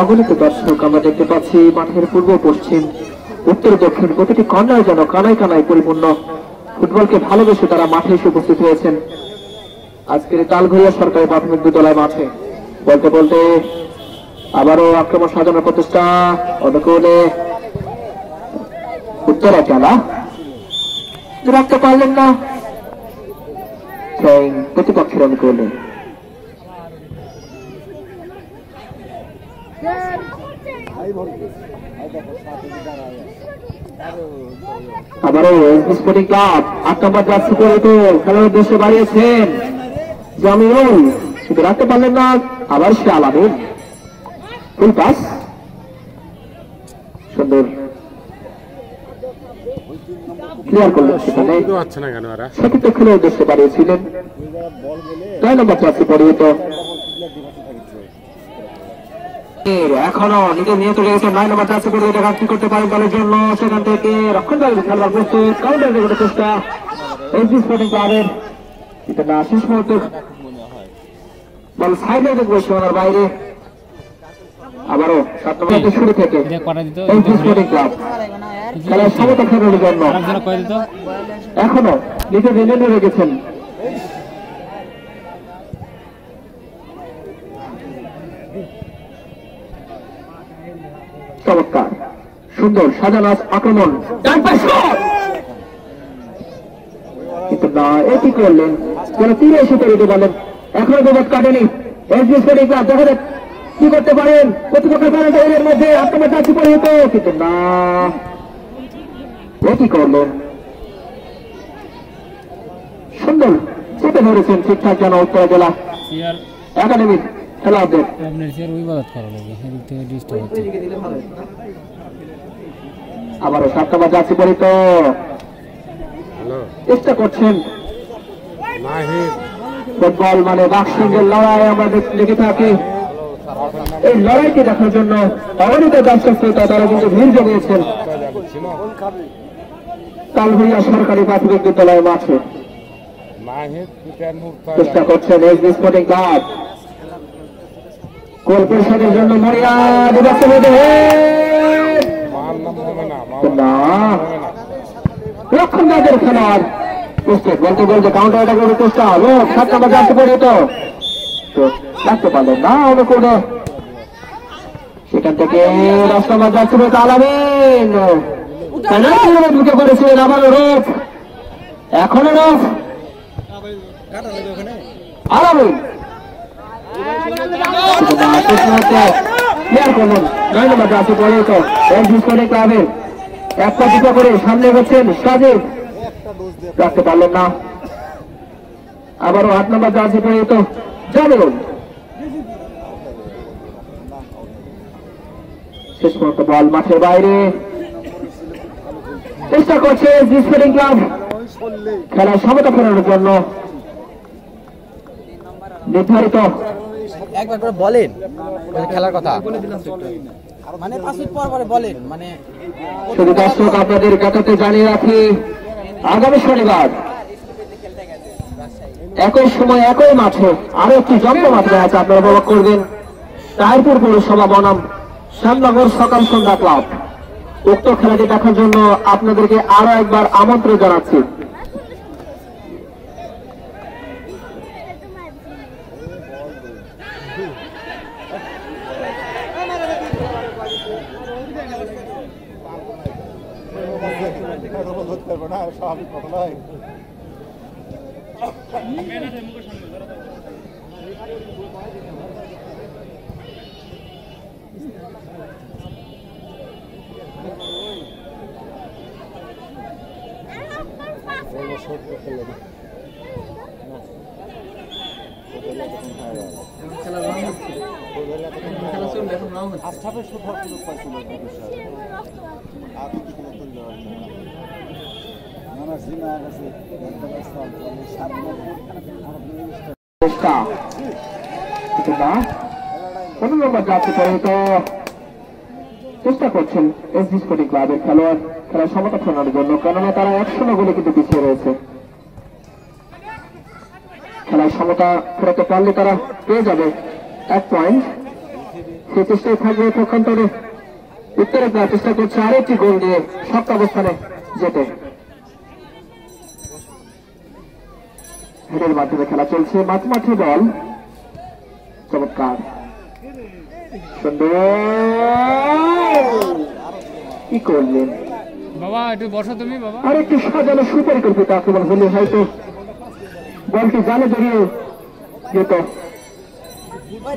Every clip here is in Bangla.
অগণিত দর্শক আমরা দেখতে পাচ্ছি মাঠের পূর্ব পশ্চিম উত্তর দক্ষিণ প্রতিটি কর্নার যেন কানায় কানায় পরিপূর্ণ। ফুটবলকে ভালোবেসে তারা মাঠে এসে উপস্থিত হয়েছেন আজকের তালঘরিয়া সরকারি প্রাথমিক বিদ্যালয় মাঠে। বলতে বলতে আবারও আক্রমণ সাজানোর প্রচেষ্টা, অনুকূলে উত্তরা খেলা রাখতে পারলেন না প্রতিপক্ষের অনুকূলে। আবারও স্পোর্টিং ক্লাব ৮ নম্বর জার্সি পরে তো খেলার উদ্দেশ্যে বাড়িয়েছেন জামিউল, শুধু রাখতে পারলেন না। আবার সে আলামিন ফুল পাস, সুন্দর ক্লিয়ার করলেন। সেখানে সেক্ষেত্রে খেলার উদ্দেশ্যে বাড়িয়েছিলেন ৯ নম্বর জার্সি পরিহিত। এখনো নিজের নিয়ে চলে গেছে ৯ নম্বর জার্সি পরিহিত। কি করতে পারেন দলের জন্য, সেখান থেকে রক্ষণ দলের খেলবার প্রস্তুত, কাউন্টার করার চেষ্টা এসবি স্পোর্টিং ক্লাবের। এটা না শেষ মুহূর্তে বল সাইডে দেখবো সীমানার বাইরে। আবারও ৭ নম্বর শুরু থেকে এসবি স্পোর্টিং ক্লাব খেলার সমতা ফেরানোর জন্য এখনো নিজের রেলে রেখেছেন। চমৎকার সুন্দর সাজানো আক্রমণ, কিন্তু না এটি করলেন যেন তীরে এসে তৈরি বলেন। এখনো বিপদ কাটেনি এসবি স্পোর্টিং ক্লাব। দেখা যাক কি করতে পারেন প্রতিপক্ষের মধ্যে আক্রমণ চাচ্ছি পরিহিত, কিন্তু না এটি করলেন। সুন্দর চেপে ধরেছেন ঠিকঠাক যেন উত্তরা জেলা একাডেমির খেলোয়াড়দের। আবারও ৭ নম্বর জার্সি পরিহিত চেষ্টা করছেন। ফুটবল মানে বাক্সিংয়ের লড়াই আমরা দেখে থাকি। এই লড়াইকে দেখার জন্য অগণিত দর্শক শ্রোতা তারা কিন্তু ভিড় জমিয়েছেন তালঘরিয়া সরকারি প্রাথমিক বিদ্যালয় মাঠে। চেষ্টা করছেন এসবি স্পোর্টিং ক্লাব গোল পরিষদের জন্য মরিয়া দিবস রক্ষণ দাদের খেলার প্রস্তুত। বলতে বলতে কাউন্টার অ্যাটাক করার চেষ্টা হলো ৭ নম্বর জার্সি পরিহিত, রাখতে পারলেন না অনুকূলে। সেখান থেকে ১০ নম্বর জার্সি পরিহিত আলামিন ঢুকে পড়েছিলেন। আবারও রূপ, এখনো রূপ আলামিন ক্লিয়ার করলেন। ৯ নম্বর জার্সি পরিহিত এসবি স্পোর্টিং ক্লাবের এক পা করে সামনে গেছেন সাজিদ, রাখতে পারলেন না। আবারও ৮ নম্বর জার্সি পরিহিত জামিউল, শেষ পর্যন্ত বল মাঠের বাইরে। চেষ্টা করছে এসবি স্পোর্টিং ক্লাব খেলার সমতা ফেরানোর জন্য। নির্ধারিত একবার করে বলেন খেলার কথা, মানে ৫ মিনিট পর পরে বলেন। মানে শুধু দর্শক আপনাদের কথাতে জানিয়ে রাখি আগামী শনিবার একই সময় একই মাঠে আরো একটি জমজমাট ম্যাচ আপনারা উপভোগ করবেন। তাহিরপুর পৌরসভা বনাম শ্যামনগর সকাল সন্ধ্যা ক্লাব। উক্ত খেলাটি দেখার জন্য আপনাদেরকে আরো একবার আমন্ত্রণ জানাচ্ছি। চেষ্টা করছেন এসবি স্পোর্টিং ক্লাবের খেলোয়াড় খেলার সমতা ফেরানোর জন্য, কেননা তারা ১০০ গোলে কিন্তু পিছিয়ে রয়েছে। খেলার সমতা ফেরাতে পারলে তারা পেয়ে যাবে 1 পয়েন্ট। সে চেষ্টায় থাকবে পক্ষান্তরে উত্তরে দেওয়ার চেষ্টা করছে আরেকটি গোল দিয়ে শক্ত অবস্থানে যেতে। হেডের মাধ্যমে খেলা চলছে, মাঝমাঠে বল, চমৎকার সুন্দর, কি করলেন বাবা, একটু বসো তুমি বাবা। আরেকটি সাজানো সুপরিকল্পিত আক্রমণ হলে হয়তো বলটি জালে জড়িয়ে যেত।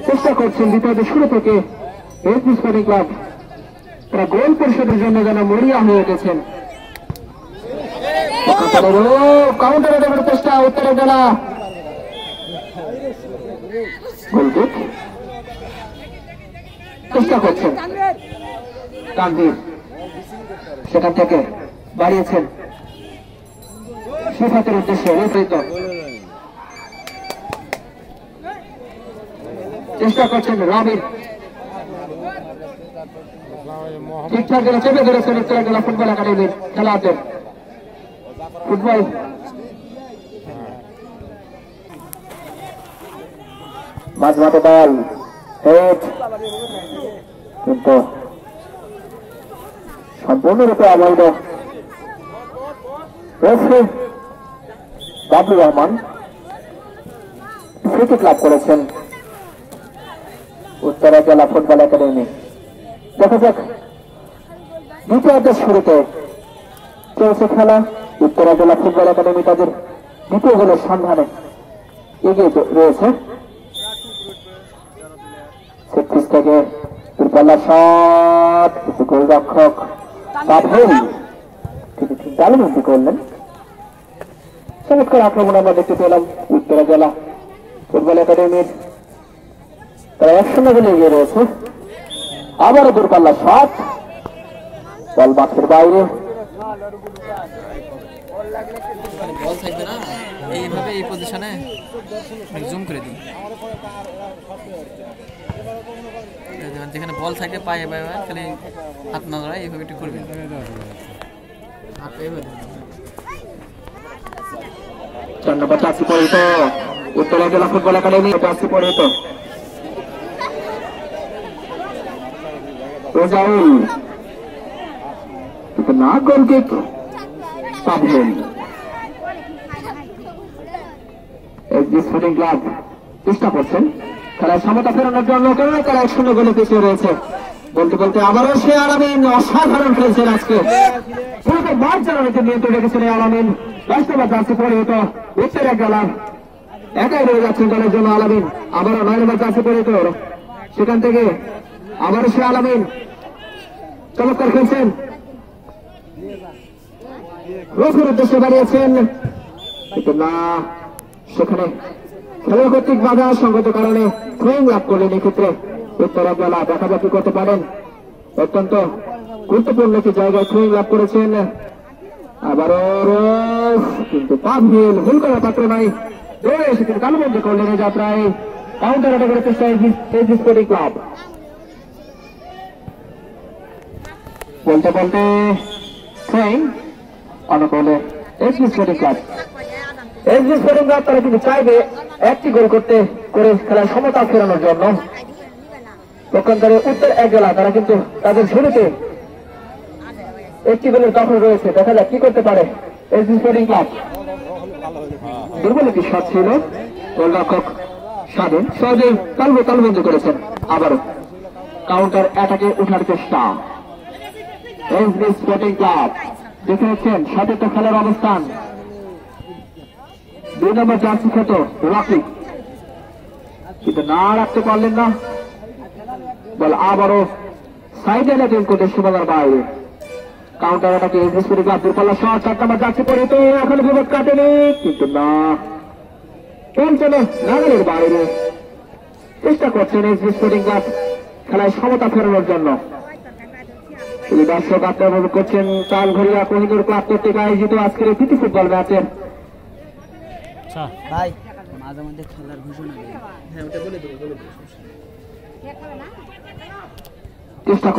চেষ্টা করছেন দ্বিতীয় শুরু থেকে এসবি স্পোর্টিং ক্লাব, তারা গোল পরিশোধের জন্য যেন মরিয়া হয়ে গেছেন। কাউন্টারে দেবার চেষ্টা, উত্তরে জেলা গোলকিক চেষ্টা করছেন তানভীর, সেখান থেকে বাড়িয়েছেন সিফাতের উদ্দেশ্যে রেফারিত চেষ্টা করছেন রবিন, ঠিকঠাক জেলা চেপে ধরেছেন উত্তরা জেলা ফুটবল একাডেমির খেলাদের ফুটবল। মাঝমাঠে বল, হেড, কিন্তু সম্পূর্ণরূপে অবৈধ। বাবলু রহমান ফ্রি কিক লাভ করেছেন উত্তরা জেলা ফুটবল একাডেমি। দেখা যাক দ্বিতীয়ার্ধের শুরুতে চলছে খেলা, উত্তরা জেলা ফুটবল একাডেমি তাদের দ্বিতীয় গোলের সন্ধানে এগিয়ে রয়েছে। 36 থেকে দূরপাল্লা শট, কিন্তু গোলরক্ষক পাভেল তিনি ঠিক দারুণী করলেন। চমৎকার আক্রমণ আমরা দেখতে পেলাম উত্তরা জেলা ফুটবল একাডেমির, তারা 1-0 গোলে এগিয়ে রয়েছে। আবারও দূরপাল্লা শট, বল মাঠের বাইরে। বল থাকবে না এইভাবে, এই পজিশনে জুম করে দিই, যেখানে বল থাকে পায়ে পায়ে খালি হাত না ধরা, এইভাবে একটু করবেন। উত্তরা জেলা ফুটবল একাডেমি পরিহিত না goal kick Pavel. SB sporting club চেষ্টা করছেন খেলার সমতা ফেরানোর জন্য, কারণ তারা 1-0 গোলে পিছিয়ে রয়েছে। বলতে বলতে আবারও সে আলামিন অসাধারণ খেলছেন আজকে, পুরো মাঠ চালানোতে নিয়ন্ত্রণ রেখেছেন আলামিন। বাস্তবাদ জার্সি পরিহিত উত্তরা জেলা একাই রয়ে যাচ্ছেন দলের জন্য আলামিন। আবারও 9 নম্বর জার্সি পরিহিত, সেখান থেকে আবারও সে আলামিন চমৎকার খেলছেন, রফির উদ্দেশ্যে বাড়িয়েছেন, কিন্তু না, সেখানে খেলা কর্তৃক বাধা সঙ্গত কারণে থ্রোয়িং লাভ করলেন। এক্ষেত্রে উত্তরা জেলা দেখা যাক কি করতে পারেন, অত্যন্ত গুরুত্বপূর্ণ একটি জায়গায় থ্রোয়িং লাভ করেছেন। আবারও কিন্তু পাভেল ভুল করার পাত্র নাই, দৌড়ে এসে তিনি কালবন্দী করলেন এই যাত্রায়। কাউন্টার অ্যাটাক করার চেষ্টা এসবি স্পোর্টিং ক্লাব, বলতে বলতে থ্রোয়িং অনুকূলে SB sporting club. SB sporting club তারা কিন্তু চাইবে একটি গোল করতে করে খেলার সমতা ফেরানোর জন্য। পক্ষান্তরে উত্তর এক জেলা তারা কিন্তু তাদের শুরুতে একটি গোলের দখল রয়েছে, দেখা যাক কি করতে পারে এসবি স্পোর্টিং ক্লাব। দুর্বল একটি শট ছিল, গোলরক্ষক স্বাধীন সহজেই তালবন্দী করেছেন। আবারও কাউন্টার অ্যাটাকে উঠার চেষ্টা এসবি স্পোর্টিং ক্লাব, দেখে নিচ্ছেন সতীর্থ খেলার অবস্থান। 2 নম্বর জার্সি খেত রকি, কিন্তু না রাখতে পারলেন না বল। আবারও সাইডে লেগেন করতে সীমানার বাইরে, কাউন্টার অ্যাটাকে এসবি স্পোর্টিং ক্লাব দূরপাল্লা শট, 4 নম্বর জার্সি পরিহিত, এখন বিপদ কাটেনি, কিন্তু না, পৌঁছানো নাগালের বাইরে। চেষ্টা করছেন এসবি স্পোর্টিং ক্লাব খেলায় সমতা ফেরানোর জন্য। দর্শক আপনারা উপভোগ করছেন তালঘরিয়া কোহিনুর ক্লাব কর্তৃক আয়োজিত আজকের এই প্রীতি ফুটবল ম্যাচের। ভাই মাঝে মধ্যে খেলার ঘোষণা দেয়, হ্যাঁ ওটা বলে দেবো। চেষ্টা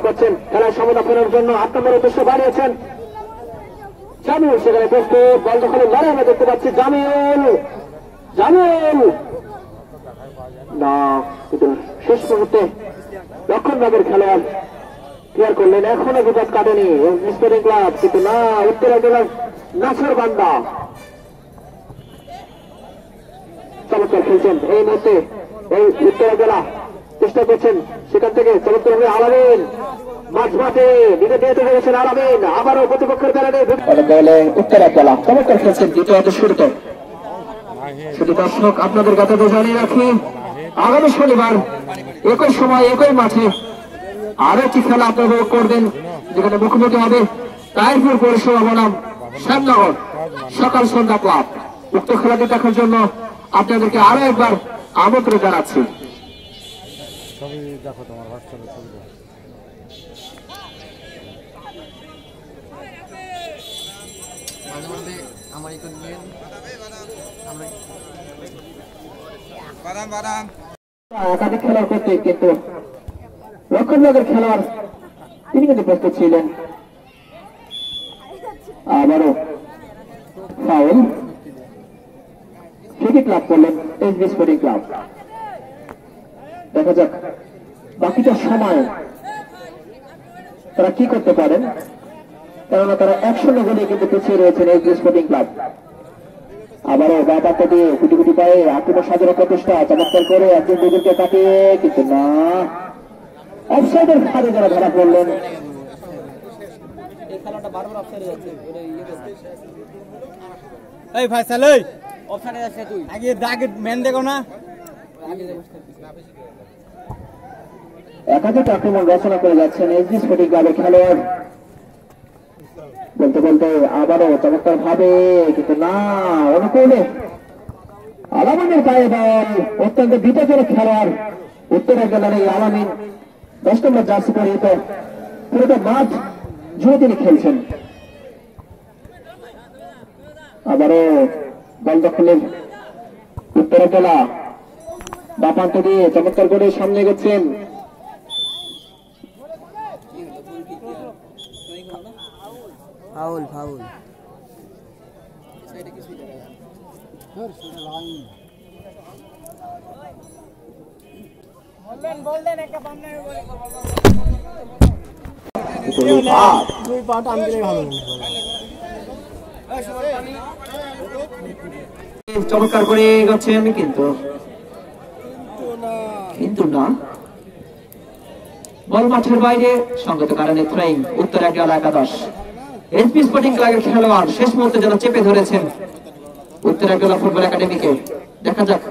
করছেন খেলায় সমতা ফেরানোর জন্য, 8 নম্বর উদ্দেশ্য বাড়িয়েছেন জামিউল, সেখানে প্রস্তুত, বল দখলের লড়াই আমরা দেখতে পাচ্ছি। জামিউল না, কিন্তু শেষ মুহূর্তে রক্ষণ ভাগের খেলোয়াড় ক্লিয়ার করলেন। এখনো বিপদ কাটেনি স্পোর্টিং ক্লাব, কিন্তু না, উত্তরা জেলার নাছর বান্দা চমৎকার খেলছেন এই মুহূর্তে। এই উত্তরা জেলা চেষ্টা করছেন, সেখান থেকে চমৎকার হয়ে আলামিন মাঝ মাঠে নিজে দিয়ে চলে গেছেন। আলামিন আবারও প্রতিপক্ষের বেড়ানে উত্তরা জেলা চমৎকার খেলছেন দ্বিতীয় শুরুতে। শুধু দর্শক আপনাদের কাছে জানিয়ে রাখি, আগামী শনিবার একই সময় একই মাঠে আরো একটি খেলা আপনারা করবেন, যেখানে মুখোমুখি হবে তাইপুর পৌরসভা বনাম শ্যামনগর সকাল সন্ধ্যা ক্লাব। উক্ত খেলাটি দেখার জন্য আপনাদেরকে আরো একবার আমন্ত্রণ জানাচ্ছি। একাধিক খেলার করতে, কিন্তু রক্ষণভাগের খেলোয়াড় তিনি কিন্তু প্রস্তুত ছিলেন। আবারও ফাউল, ফ্রি ক্লাব করলেন এসবি স্পোর্টিং ক্লাব। দেখা যাক বাকিটা সময় তারা কি করতে পারেন, কেননা তারা 1-0 গোলে কিন্তু পিছিয়ে রয়েছেন এসবি স্পোর্টিং ক্লাব। আবারও ব্যাপারটা দিয়ে কুটি কুটি পায়ে আক্রমণ সাজানো প্রচেষ্টা, চমৎকার করে একজন দুজনকে কাটিয়ে, কিন্তু না, অফসাইডের ফাঁদে যারা ধরা পড়লেন। একাধিক আক্রমণ রচনা করে যাচ্ছেন এসবি স্পোর্টিং ক্লাবের খেলোয়াড়। বলতে বলতে আবারও চমৎকার ভাবে, কিন্তু না, অনুকূলে আলামিনের পায়ে বল। অত্যন্ত বিপজ্জনক খেলোয়াড় উত্তরা জেলার এই আলামিন, 10 নম্বর জার্সি পরিহিত, পুরোটা মাঠ জুড়ে তিনি খেলছেন। আবারও বল দখলের উত্তরা জেলা, বাপান্ত দিয়ে চমৎকার করে সামনে গেছেন। ফাউল ফাউল চমৎকার করে গেছেন, কিন্তু না, বল মাঠের বাইরে, সঙ্গত কারণে থ্রোয়িং উত্তরা জেলা একাদশ। এসবি স্পোর্টিং ক্লাবের খেলোয়াড় শেষ মুহূর্তে যেন চেপে ধরেছেন উত্তরা জেলা ফুটবল একাডেমিকে। দেখা যাক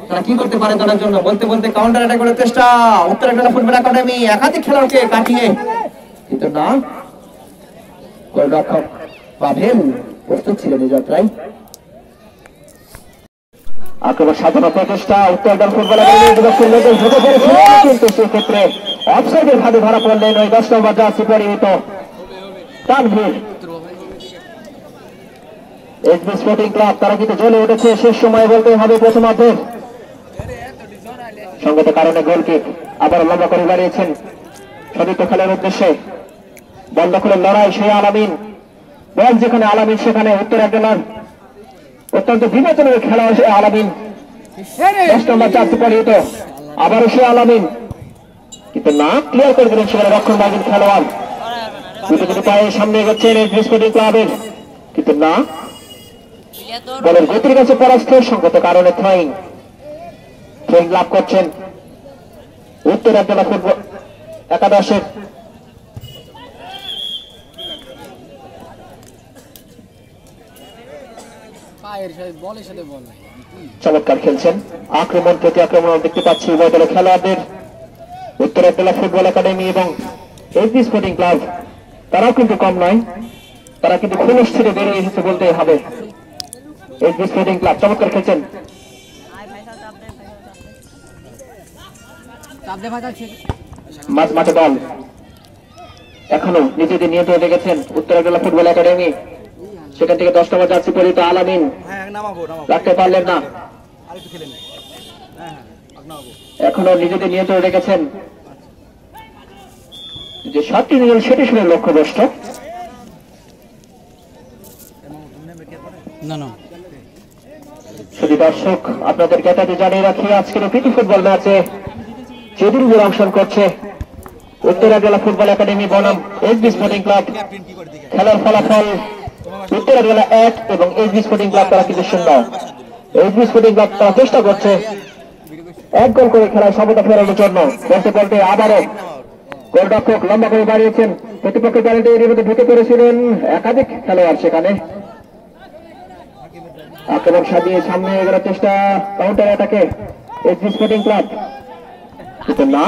তারা কি করতে পারে তার জন্য। বলতে বলতে কাউন্টার অ্যাটাক করার চেষ্টা উত্তরা জেলা ফুটবল একাডেমি, একাধিক খেলোয়াড়কে কাটিয়ে, কিন্তু না, গোলরক্ষক পাভেল প্রস্তুত ছিলেন এই যাত্রায়। আক্রমণ সাজানো প্রচেষ্টা উত্তরা জেলা ফুটবল একাডেমি, কিন্তু সেক্ষেত্রে অফসাইডের ফাঁদে ধরা পড়লেন ওই 10 নম্বর জার্সি পরিহিত তানভীর। এসবি স্পোর্টিং ক্লাব তারা কিন্তু জ্বলে উঠেছে শেষ সময় বলতে হবে প্রথমার্ধের। সঙ্গত কারণে গোলকিক আবার লম্বা করে বাড়িয়েছেন সতীর্থ খেলার উদ্দেশ্যে। বল দখলের লড়াই, সেই আলামিন, বল যেখানে আলামিন সেখানে উত্তরা জেলার অত্যন্ত বিবেচনের খেলা সে আলামিন, 10 নম্বর জার্সি পরিহিত, আবারও সে আলামিন, কিন্তু না, ক্লিয়ার করে দিলেন সেখানে রক্ষণভাগের খেলোয়াড়। দুটো পায়ে সামনে এগোচ্ছেন এসবি স্পোর্টিং ক্লাবের, কিন্তু না, বলের গতির কাছে পরাস্ত। সঙ্গত কারণে থ্রোয়িং লাভ করছেন উত্তরা জেলা ফুটবল একাদশের। চমৎকার খেলছেন, আক্রমণ প্রতি আক্রমণ দেখতে পাচ্ছি উভয় দলের খেলোয়াড়দের। উত্তরা জেলা ফুটবল একাডেমি এবং এসবি স্পোর্টিং ক্লাব তারাও কিন্তু কম নয়, তারা কিন্তু খোলস ছেড়ে বেরিয়ে এসেছে বলতেই হবে। এসবি স্পোর্টিং ক্লাব চমৎকার খেলছেন, মাঝ মাঠে দল এখনো নিজেদের নিয়ন্ত্রণে রেখেছেন উত্তরা জেলা ফুটবল একাডেমি। সেখান থেকে 10 নম্বর জার্সি পরিহিত আলামিন রাখতে পারলেন না, এখনো নিজেদের নিয়ন্ত্রণে রেখেছেন। যে শটটি নিলেন সেটি শুনে লক্ষ্যভ্রষ্ট। শুধু দর্শক আপনাদেরকে এটা জানিয়ে রাখি আজকের প্রীতি ফুটবল ম্যাচে চেদুরুর অংশগ্রহণ করছে উত্তরা জেলা ফুটবল একাডেমি বনাম এসবি স্পোর্টিং ক্লাব। খেলার ফলাফল উত্তরা জেলা 1 এবং এসবি স্পোর্টিং ক্লাব তারা কিন্তু 0। এসবি স্পোর্টিং ক্লাব তারা চেষ্টা করছে 1 গোল করে খেলায় সমতা ফেরানোর জন্য। বলতে বলতে আবারও গোলরক্ষক লম্বা করে বাড়িয়েছেন, প্রতিপক্ষের ব্যালেটে এর মধ্যে ঢুকে পড়েছিলেন একাধিক খেলোয়াড়। সেখানে আক্রমণ সাজিয়ে সামনে এগোনোর চেষ্টা, কাউন্টার অ্যাটাকে এসবি স্পোর্টিং ক্লাব, কিন্তু না।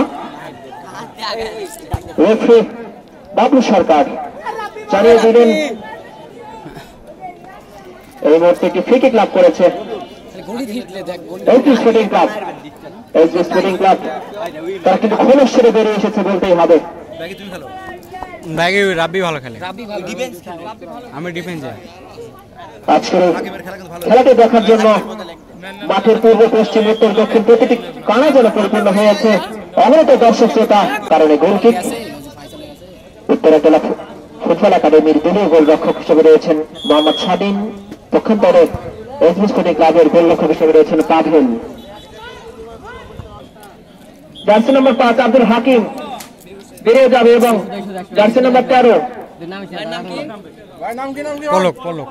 রেফারি বাবলু সরকার জানিয়ে দিলেন এই মুহূর্তে একটি ফ্রি কিক লাভ করেছে SB sporting club. SB sporting club তারা কিন্তু খোলস ছেড়ে বেরিয়ে এসেছে বলতেই হবে। ব্যাগে রাব্বি ভালো খেলে, আমি ডিফেন্সে। আজকের খেলাটি দেখার জন্য মাঠের পূর্ব পশ্চিম উত্তর দক্ষিণ প্রতিটি কানা যেন পরিপূর্ণ হয়েছে অনেক দর্শক শ্রোতা। কারণে গোলকিক উত্তরা জেলা ফুটবল একাডেমির দলীয় গোলরক্ষক হিসেবে রয়েছেন মোহাম্মদ স্বাধীন, পক্ষান্তরে এসবি স্পোর্টিং ক্লাবের গোলরক্ষক হিসেবে রয়েছেন পাভেল। জার্সি নম্বর 5 আব্দুল হাকিম বেরিয়ে যাবে এবং জার্সি নম্বর 13 পলক পলক